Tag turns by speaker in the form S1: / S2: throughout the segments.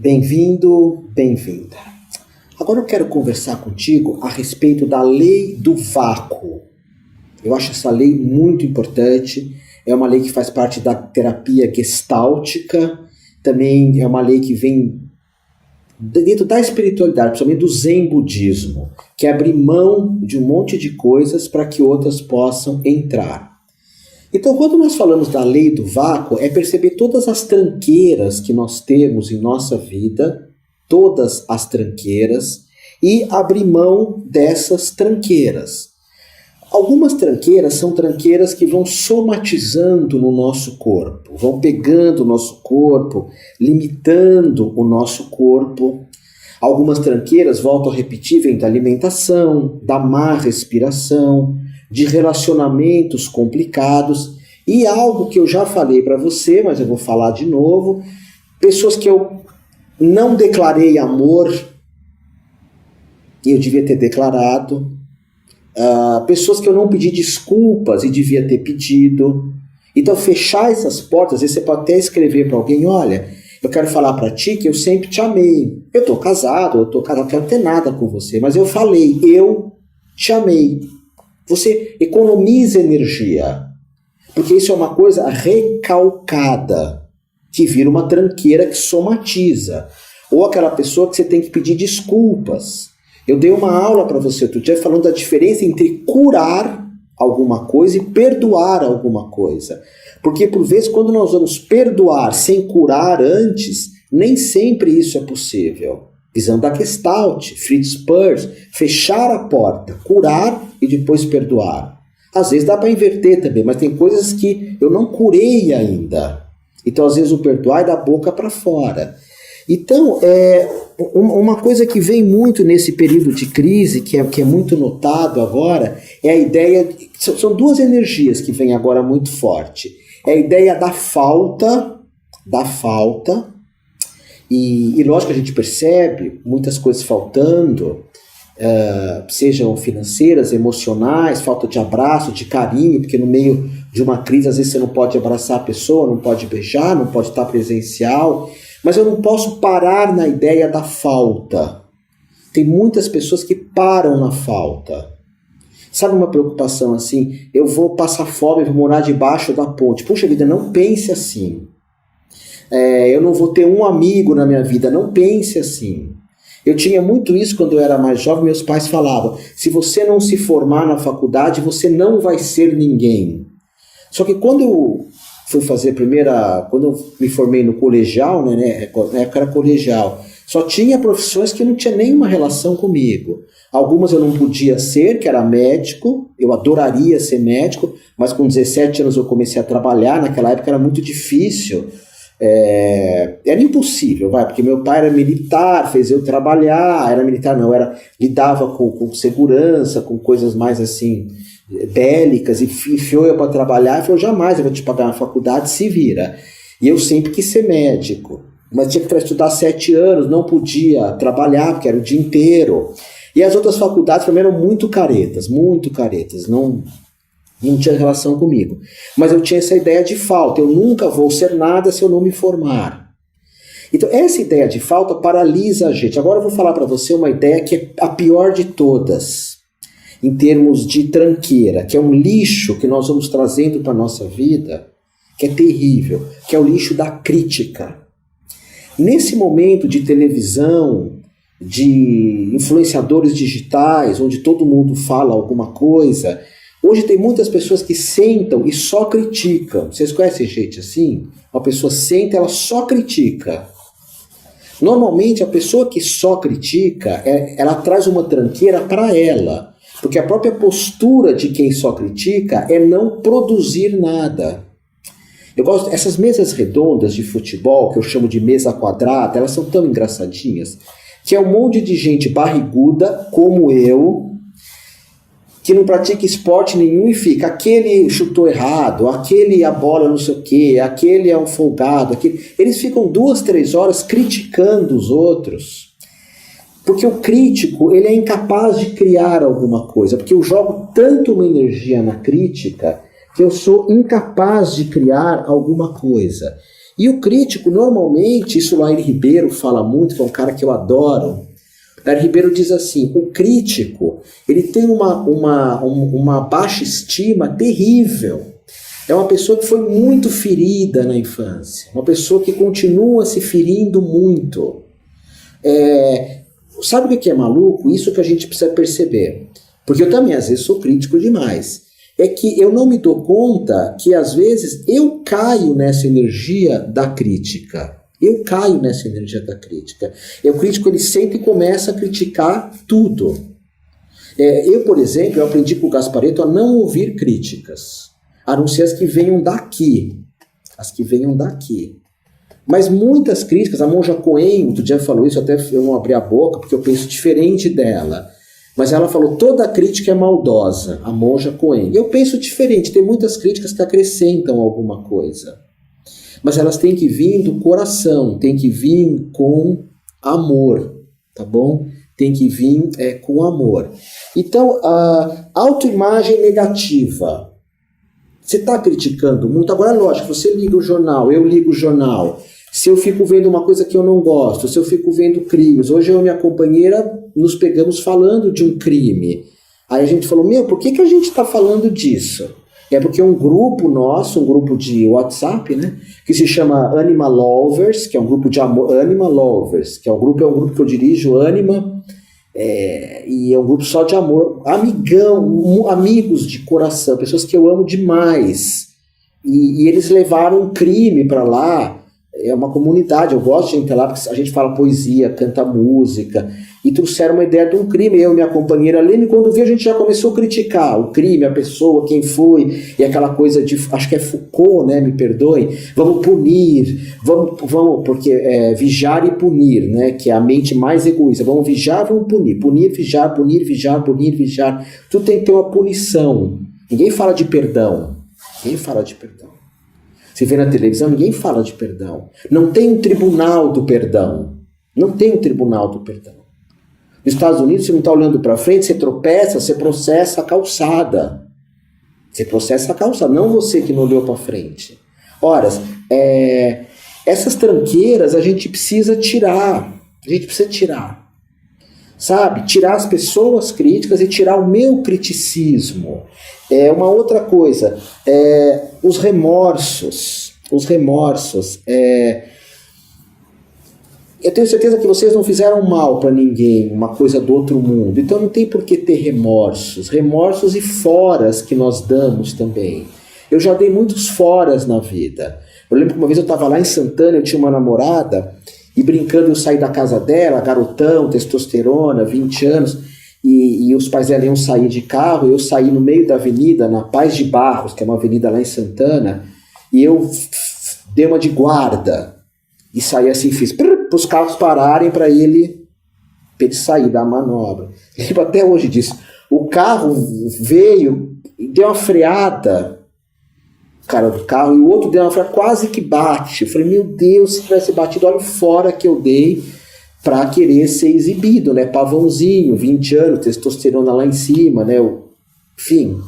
S1: Bem-vindo, bem-vinda. Agora eu quero conversar contigo a respeito da lei do vácuo. Eu acho essa lei muito importante. É uma lei que faz parte da terapia gestáltica. Também é uma lei que vem dentro da espiritualidade, principalmente do Zen budismo, que é abrir mão de um monte de coisas para que outras possam entrar. Então, quando nós falamos da lei do vácuo, é perceber todas as tranqueiras que nós temos em nossa vida, todas as tranqueiras, e abrir mão dessas tranqueiras. Algumas tranqueiras são tranqueiras que vão somatizando no nosso corpo, vão pegando o nosso corpo, limitando o nosso corpo. Algumas tranqueiras, volto a repetir, vêm da alimentação, da má respiração, de relacionamentos complicados e algo que eu já falei para você, mas eu vou falar de novo, pessoas que eu não declarei amor e eu devia ter declarado, pessoas que eu não pedi desculpas e devia ter pedido. Então fechar essas portas, às vezes você pode até escrever para alguém, olha, eu quero falar para ti que eu sempre te amei, eu estou casado, não quero ter nada com você, mas eu falei, eu te amei. Você economiza energia, porque isso é uma coisa recalcada, que vira uma tranqueira que somatiza. Ou aquela pessoa que você tem que pedir desculpas. Eu dei uma aula para você outro dia falando da diferença entre curar alguma coisa e perdoar alguma coisa. Porque por vezes quando nós vamos perdoar sem curar antes, nem sempre isso é possível. Visão da Gestalt, Fritz Perls, fechar a porta, curar e depois perdoar. Às vezes dá para inverter também, mas tem coisas que eu não curei ainda. Então às vezes o perdoar é da boca para fora. Então, uma coisa que vem muito nesse período de crise, que é muito notado agora, é a ideia, são duas energias que vêm agora muito forte. É a ideia da falta, e lógico que a gente percebe muitas coisas faltando, sejam financeiras, emocionais, falta de abraço, de carinho, porque no meio de uma crise às vezes você não pode abraçar a pessoa, não pode beijar, não pode estar presencial, mas eu não posso parar na ideia da falta. Tem muitas pessoas que param na falta. Sabe uma preocupação assim, eu vou passar fome, vou morar debaixo da ponte. Puxa vida, não pense assim. Eu não vou ter um amigo na minha vida, não pense assim. Eu tinha muito isso quando eu era mais jovem, meus pais falavam, se você não se formar na faculdade, você não vai ser ninguém. Só que quando eu fui fazer quando eu me formei no colegial, na época era colegial, só tinha profissões que não tinha nenhuma relação comigo. Algumas eu não podia ser, que era médico, eu adoraria ser médico, mas com 17 anos eu comecei a trabalhar, naquela época era muito difícil. Era impossível, porque meu pai era militar, fez eu trabalhar, lidava com segurança, com coisas mais assim, bélicas, e enfiou eu para trabalhar e falou, jamais eu vou te pagar na faculdade, se vira. E eu sempre quis ser médico, mas tinha que estudar 7 anos, não podia trabalhar, porque era o dia inteiro. E as outras faculdades também eram muito caretas, não tinha relação comigo. Mas eu tinha essa ideia de falta. Eu nunca vou ser nada se eu não me formar. Então, essa ideia de falta paralisa a gente. Agora eu vou falar para você uma ideia que é a pior de todas, em termos de tranqueira, que é um lixo que nós vamos trazendo para a nossa vida, que é terrível, que é o lixo da crítica. Nesse momento de televisão, de influenciadores digitais, onde todo mundo fala alguma coisa, hoje tem muitas pessoas que sentam e só criticam. Vocês conhecem gente assim? Uma pessoa senta e ela só critica. Normalmente a pessoa que só critica, ela traz uma tranqueira para ela. Porque a própria postura de quem só critica é não produzir nada. Eu gosto dessas mesas redondas de futebol, que eu chamo de mesa quadrada, elas são tão engraçadinhas, que é um monte de gente barriguda, como eu, que não pratica esporte nenhum e fica, aquele chutou errado, aquele a bola não sei o quê, aquele é um folgado, eles ficam 2, 3 horas criticando os outros. Porque o crítico, ele é incapaz de criar alguma coisa, porque eu jogo tanto uma energia na crítica que eu sou incapaz de criar alguma coisa. E o crítico, normalmente, isso o Lair Ribeiro fala muito, que é um cara que eu adoro. Lair Ribeiro diz assim, o crítico, ele tem uma baixa estima terrível. É uma pessoa que foi muito ferida na infância, uma pessoa que continua se ferindo muito. Sabe o que é maluco? Isso que a gente precisa perceber. Porque eu também, às vezes, sou crítico demais. É que eu não me dou conta que, às vezes, eu caio nessa energia da crítica. Eu caio nessa energia da crítica. O crítico, ele sempre começa a criticar tudo. Eu, por exemplo, eu aprendi com o Gasparetto a não ouvir críticas, a não ser as que venham daqui. As que venham daqui. Mas muitas críticas, a Monja Coen, outro dia falou isso, até eu não abri a boca, porque eu penso diferente dela. Mas ela falou, toda crítica é maldosa, a Monja Coen. Eu penso diferente, tem muitas críticas que acrescentam alguma coisa. Mas elas têm que vir do coração, têm que vir com amor, tá bom? Tem que vir com amor. Então, a autoimagem negativa. Você está criticando muito. Agora, lógico, você liga o jornal, eu ligo o jornal. Se eu fico vendo uma coisa que eu não gosto, se eu fico vendo crimes. Hoje eu e minha companheira nos pegamos falando de um crime. Aí a gente falou, por que a gente está falando disso? É porque um grupo nosso, um grupo de WhatsApp, né, que se chama Anima Lovers, que é um grupo de amor, Anima Lovers, que é um grupo que eu dirijo, Anima, e é um grupo só de amor, amigos de coração, pessoas que eu amo demais. E eles levaram um crime para lá. É uma comunidade, eu gosto de entrar lá porque a gente fala poesia, canta música, e trouxeram uma ideia de um crime. Eu e minha companheira Lene, quando vi, a gente já começou a criticar o crime, a pessoa, quem foi, e aquela coisa de, acho que é Foucault, né, me perdoem, vamos punir, vamos porque vigiar e punir, né, que é a mente mais egoísta, vamos vigiar, vamos punir, vigiar, vigiar, tudo tem que ter uma punição, ninguém fala de perdão. Você vê na televisão, ninguém fala de perdão. Não tem um tribunal do perdão. Nos Estados Unidos, você não está olhando para frente, você tropeça, você processa a calçada. Não você que não olhou para frente. Ora, essas tranqueiras a gente precisa tirar. Sabe? Tirar as pessoas críticas e tirar o meu criticismo. Uma outra coisa, os remorsos. Eu tenho certeza que vocês não fizeram mal para ninguém, uma coisa do outro mundo. Então não tem por que ter remorsos. Remorsos e foras que nós damos também. Eu já dei muitos foras na vida. Eu lembro que uma vez eu estava lá em Santana, eu tinha uma namorada, e brincando eu saí da casa dela, garotão, testosterona, 20 anos, e os pais dela iam sair de carro, eu saí no meio da avenida, na Paz de Barros, que é uma avenida lá em Santana, e eu dei uma de guarda, e saí assim, fiz para os carros pararem para ele sair da manobra. Eu lembro até hoje disso. O carro veio e deu uma freada, cara do carro, e o outro deu uma freada, quase que bate. Eu falei, meu Deus, se tivesse batido, olha o fora que eu dei para querer ser exibido, né? Pavãozinho, 20 anos, testosterona lá em cima, né? Enfim.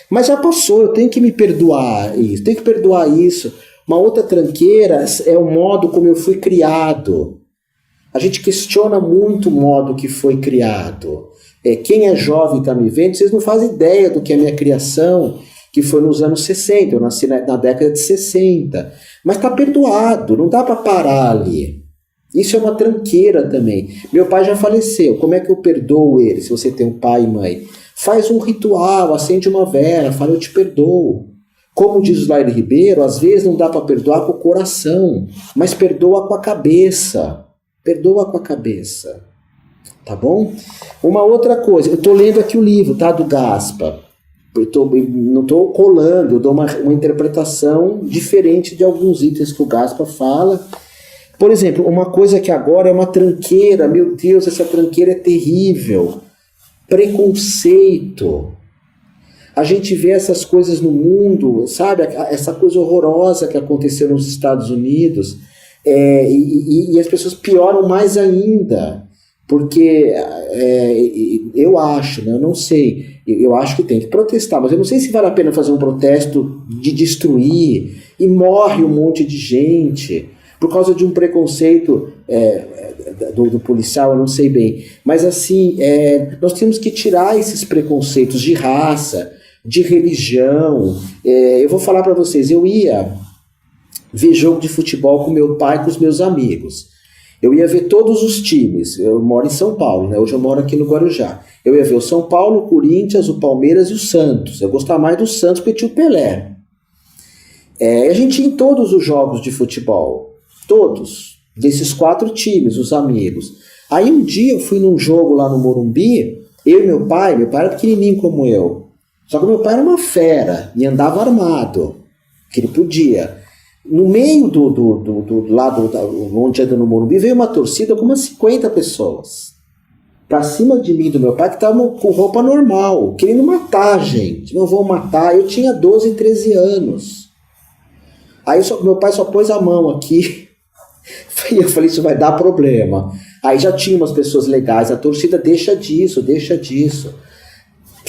S1: Mas já passou, eu tenho que me perdoar isso. Uma outra tranqueira é o modo como eu fui criado. A gente questiona muito o modo que foi criado. Quem é jovem e está me vendo, vocês não fazem ideia do que é a minha criação, que foi nos anos 60, eu nasci na década de 60. Mas está perdoado, não dá para parar ali. Isso é uma tranqueira também. Meu pai já faleceu, como é que eu perdoo ele, se você tem um pai e mãe? Faz um ritual, acende uma vela, fala, eu te perdoo. Como diz o Lair Ribeiro, às vezes não dá para perdoar com o coração, mas perdoa com a cabeça. Tá bom? Uma outra coisa, eu estou lendo aqui o livro, tá, do Gaspa. Não estou colando, eu dou uma interpretação diferente de alguns itens que o Gaspa fala. Por exemplo, uma coisa que agora é uma tranqueira, meu Deus, essa tranqueira é terrível. Preconceito. A gente vê essas coisas no mundo, sabe? Essa coisa horrorosa que aconteceu nos Estados Unidos, e as pessoas pioram mais ainda, porque eu acho, né? Eu não sei, Eu acho que tem que protestar, mas eu não sei se vale a pena fazer um protesto de destruir e morre um monte de gente por causa de um preconceito do policial, eu não sei bem. Mas assim, nós temos que tirar esses preconceitos de raça, de religião. Eu vou falar para vocês, eu ia ver jogo de futebol com meu pai e com os meus amigos. Eu ia ver todos os times. Eu moro em São Paulo, né? Hoje eu moro aqui no Guarujá. Eu ia ver o São Paulo, o Corinthians, o Palmeiras e o Santos. Eu gostava mais do Santos porque tinha o Pelé. A gente ia em todos os jogos de futebol. Todos. Desses 4 times, os amigos. Aí um dia eu fui num jogo lá no Morumbi, eu e meu pai era pequenininho como eu. Só que meu pai era uma fera e andava armado, que ele podia. No meio do lado onde anda no Morumbi, veio uma torcida com umas 50 pessoas. Pra cima de mim, do meu pai, que tava com roupa normal, querendo matar a gente. Não vou matar. Eu tinha 12, 13 anos. Aí meu pai só pôs a mão aqui. E eu falei, isso vai dar problema. Aí já tinha umas pessoas legais. A torcida, deixa disso, deixa disso.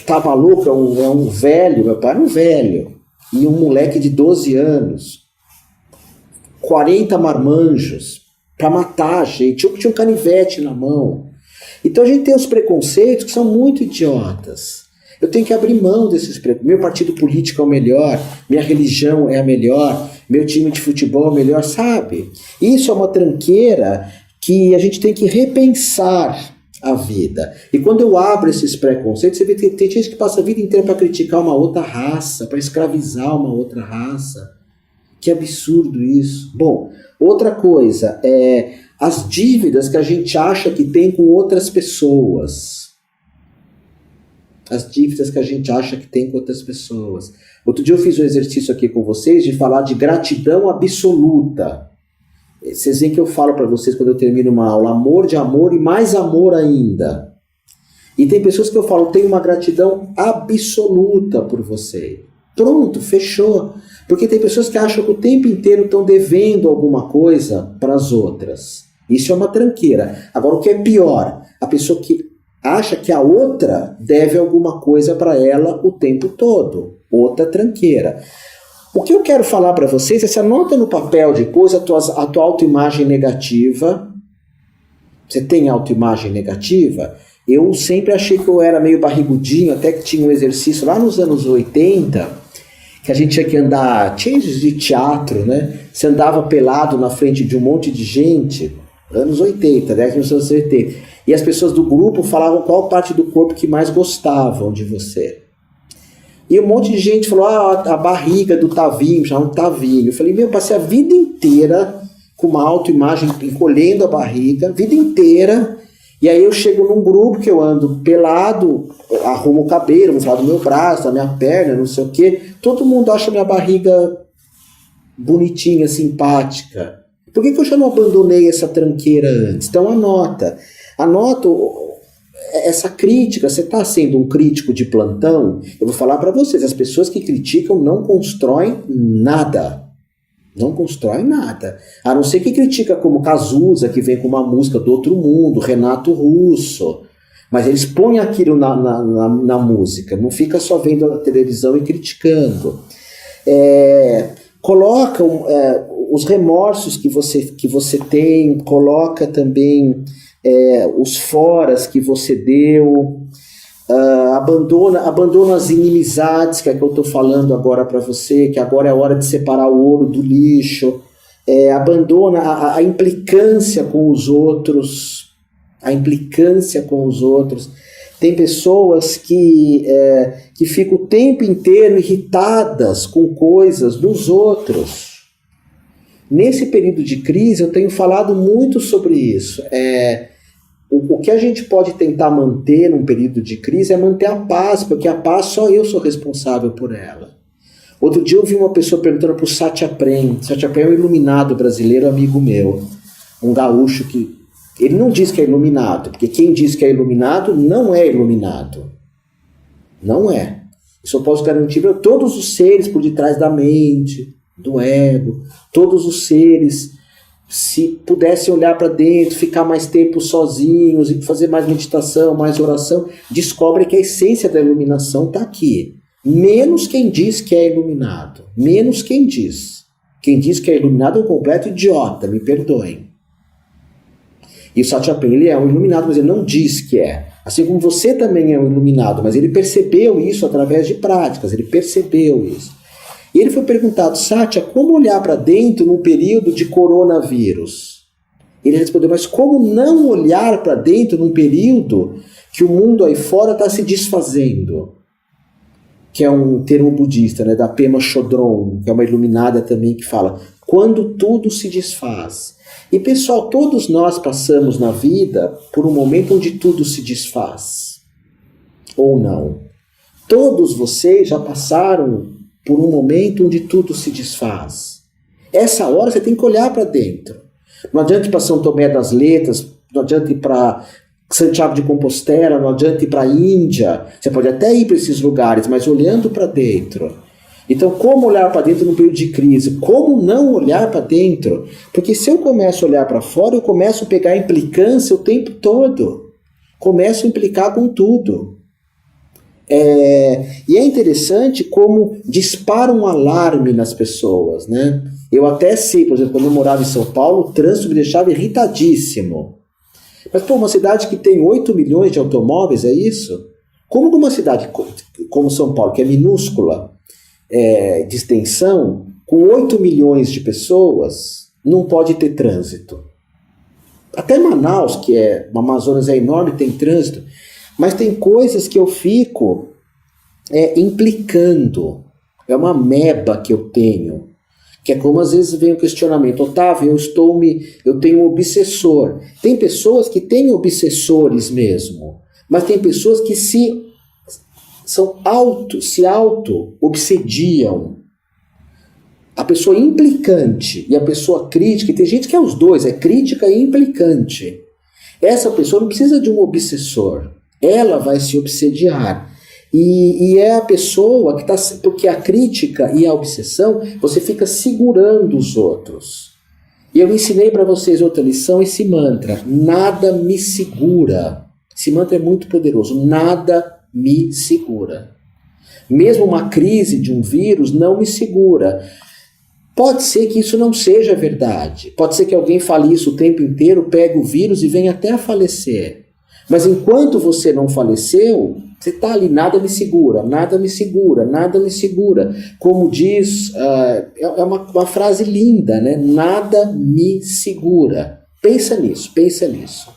S1: Tá maluco? É um velho. Meu pai era um velho. E um moleque de 12 anos. 40 marmanjos para matar a gente. Tinha um canivete na mão. Então a gente tem os preconceitos que são muito idiotas. Eu tenho que abrir mão desses preconceitos. Meu partido político é o melhor, minha religião é a melhor, meu time de futebol é o melhor, sabe? Isso é uma tranqueira que a gente tem que repensar a vida. E quando eu abro esses preconceitos, você vê que tem gente que passa a vida inteira para criticar uma outra raça, para escravizar uma outra raça. Que absurdo isso. Bom, outra coisa é as dívidas que a gente acha que tem com outras pessoas. As dívidas que a gente acha que tem com outras pessoas. Outro dia eu fiz um exercício aqui com vocês de falar de gratidão absoluta. Vocês veem que eu falo para vocês quando eu termino uma aula, amor de amor e mais amor ainda. E tem pessoas que eu falo, tenho uma gratidão absoluta por você. Pronto, fechou. Porque tem pessoas que acham que o tempo inteiro estão devendo alguma coisa para as outras. Isso é uma tranqueira. Agora, o que é pior? A pessoa que acha que a outra deve alguma coisa para ela o tempo todo. Outra tranqueira. O que eu quero falar para vocês é, se anota no papel depois a tua autoimagem negativa. Você tem autoimagem negativa? Eu sempre achei que eu era meio barrigudinho, até que tinha um exercício lá nos anos 80... que a gente tinha que andar, tinha de teatro, né? Você andava pelado na frente de um monte de gente, anos 80, né? Anos 80. E as pessoas do grupo falavam qual parte do corpo que mais gostavam de você. E um monte de gente falou, a barriga do Tavinho, chamavam Tavinho. Eu falei, eu passei a vida inteira com uma autoimagem, encolhendo a barriga, vida inteira. E aí eu chego num grupo que eu ando pelado, arrumo o cabelo, vou falar do meu braço, da minha perna, não sei o quê. Todo mundo acha minha barriga bonitinha, simpática. Por que eu já não abandonei essa tranqueira antes? Então anota essa crítica. Você está sendo um crítico de plantão? Eu vou falar para vocês, as pessoas que criticam não constroem nada. Não constrói nada. A não ser que critica como Cazuza, que vem com uma música do outro mundo, Renato Russo. Mas eles põem aquilo na música, não fica só vendo a televisão e criticando. Coloca os remorsos que você tem, coloca também os foras que você deu, abandona as inimizades, que é que eu estou falando agora para você, que agora é a hora de separar o ouro do lixo, abandona a implicância com os outros, Tem pessoas que ficam o tempo inteiro irritadas com coisas dos outros. Nesse período de crise eu tenho falado muito sobre isso. O que a gente pode tentar manter num período de crise é manter a paz, porque a paz só eu sou responsável por ela. Outro dia eu vi uma pessoa perguntando para o Satya Prem. Satya Prem é um iluminado brasileiro, amigo meu. Um gaúcho que... Ele não diz que é iluminado, porque quem diz que é iluminado não é iluminado. Não é. Isso eu posso garantir para todos os seres por detrás da mente, do ego, todos os seres se pudessem olhar para dentro, ficar mais tempo sozinhos e fazer mais meditação, mais oração, descobrem que a essência da iluminação está aqui. Menos quem diz que é iluminado. Menos quem diz. Quem diz que é iluminado é um completo idiota, me perdoem. E o Satyapin, ele é um iluminado, mas ele não diz que é. Assim como você também é um iluminado, mas ele percebeu isso através de práticas, ele percebeu isso. E ele foi perguntado, Satya, como olhar para dentro num período de coronavírus? Ele respondeu, mas como não olhar para dentro num período que o mundo aí fora está se desfazendo? Que é um termo budista, né, da Pema Chodron, que é uma iluminada também que fala, quando tudo se desfaz. E pessoal, todos nós passamos na vida por um momento onde tudo se desfaz. Ou não. Todos vocês já passaram por um momento onde tudo se desfaz. Essa hora você tem que olhar para dentro. Não adianta ir para São Tomé das Letras, não adianta ir para Santiago de Compostela, não adianta ir para a Índia. Você pode até ir para esses lugares, mas olhando para dentro. Então, como olhar para dentro num período de crise? Como não olhar para dentro? Porque se eu começo a olhar para fora, eu começo a pegar implicância o tempo todo. Começo a implicar com tudo. E é interessante como dispara um alarme nas pessoas, né? Eu até sei, por exemplo, quando eu morava em São Paulo, o trânsito me deixava irritadíssimo. Mas, pô, uma cidade que tem 8 milhões de automóveis, é isso? Como numa cidade como São Paulo, que é minúscula, de extensão, com 8 milhões de pessoas, não pode ter trânsito. Até Manaus, que o Amazonas é enorme, tem trânsito, mas tem coisas que eu fico implicando. É uma meba que eu tenho. Que é como às vezes vem o questionamento, Otávio, eu tenho um obsessor. Tem pessoas que têm obsessores mesmo, mas tem pessoas que se auto-obsediam. A pessoa implicante e a pessoa crítica, e tem gente que é os dois, é crítica e implicante. Essa pessoa não precisa de um obsessor, ela vai se obsediar. E é a pessoa que está... Porque a crítica e a obsessão, você fica segurando os outros. E eu ensinei para vocês outra lição, esse mantra, nada me segura. Esse mantra é muito poderoso, nada me segura. Mesmo uma crise de um vírus não me segura. Pode ser que isso não seja verdade. Pode ser que alguém fale isso o tempo inteiro, pegue o vírus e venha até a falecer. Mas enquanto você não faleceu, você está ali, nada me segura, nada me segura, nada me segura. Como diz, é uma frase linda, né? Nada me segura. Pensa nisso, pensa nisso.